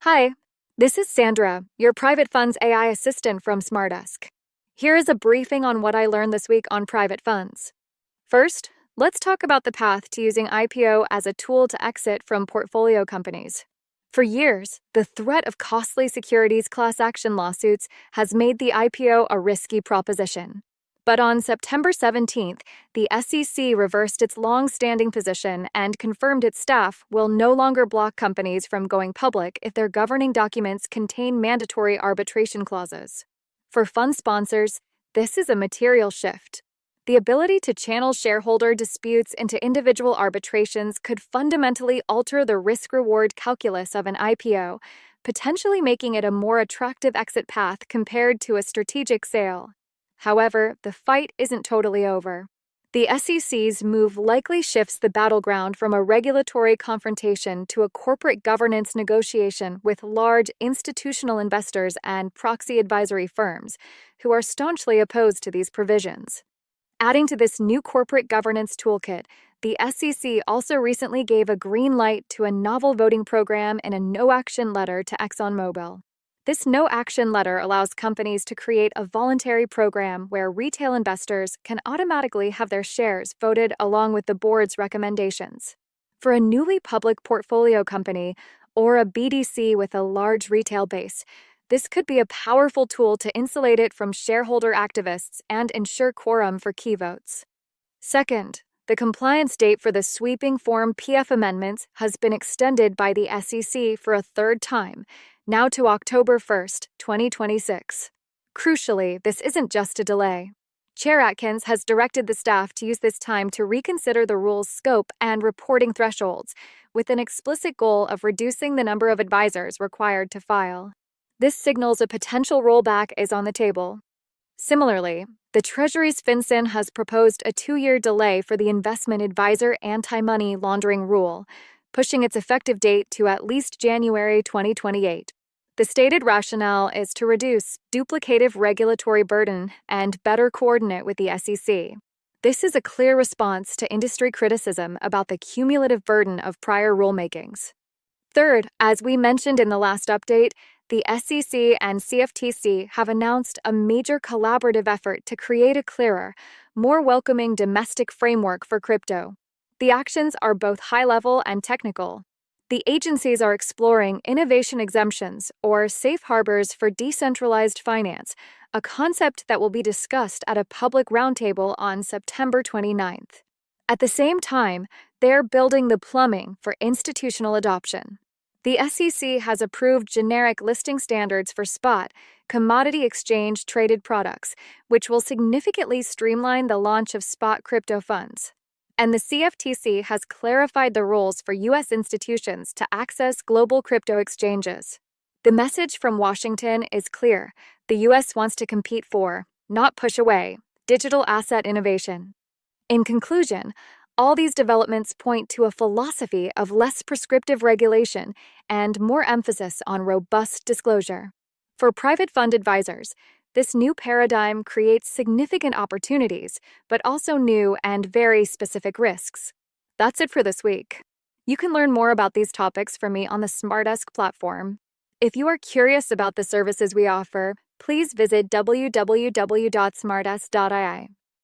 Hi, this is Sandra, your private funds AI assistant from SmartEsq. Here is a briefing on what I learned this week on private funds. First, let's talk about the path to using IPO as a tool to exit from portfolio companies. For years, the threat of costly securities class action lawsuits has made the IPO a risky proposition. But on September 17th, the SEC reversed its long-standing position and confirmed its staff will no longer block companies from going public if their governing documents contain mandatory arbitration clauses. For fund sponsors, this is a material shift. The ability to channel shareholder disputes into individual arbitrations could fundamentally alter the risk-reward calculus of an IPO, potentially making it a more attractive exit path compared to a strategic sale. However, the fight isn't totally over. The SEC's move likely shifts the battleground from a regulatory confrontation to a corporate governance negotiation with large institutional investors and proxy advisory firms, who are staunchly opposed to these provisions. Adding to this new corporate governance toolkit, the SEC also recently gave a green light to a novel voting program in a no-action letter to ExxonMobil. This no-action letter allows companies to create a voluntary program where retail investors can automatically have their shares voted along with the board's recommendations. For a newly public portfolio company or a BDC with a large retail base, this could be a powerful tool to insulate it from shareholder activists and ensure quorum for key votes. Second, the compliance date for the sweeping Form PF amendments has been extended by the SEC for a third time, now to October 1st, 2026. Crucially, this isn't just a delay. Chair Atkins has directed the staff to use this time to reconsider the rule's scope and reporting thresholds, with an explicit goal of reducing the number of advisors required to file. This signals a potential rollback is on the table. Similarly, the Treasury's FinCEN has proposed a 2-year delay for the investment advisor anti-money laundering rule, pushing its effective date to at least January 2028. The stated rationale is to reduce duplicative regulatory burden and better coordinate with the SEC. This is a clear response to industry criticism about the cumulative burden of prior rulemakings. Third, as we mentioned in the last update, the SEC and CFTC have announced a major collaborative effort to create a clearer, more welcoming domestic framework for crypto. The actions are both high-level and technical. The agencies are exploring innovation exemptions or safe harbors for decentralized finance, a concept that will be discussed at a public roundtable on September 29th. At the same time, they're building the plumbing for institutional adoption. The SEC has approved generic listing standards for spot, commodity exchange-traded products, which will significantly streamline the launch of spot crypto funds. And the CFTC has clarified the rules for U.S. institutions to access global crypto exchanges. The message from Washington is clear. The U.S. wants to compete for, not push away, digital asset innovation. In conclusion, all these developments point to a philosophy of less prescriptive regulation and more emphasis on robust disclosure. For private fund advisors, this new paradigm creates significant opportunities, but also new and very specific risks. That's it for this week. You can learn more about these topics from me on the SmartEsq platform. If you are curious about the services we offer, please visit www.smartesq.ii.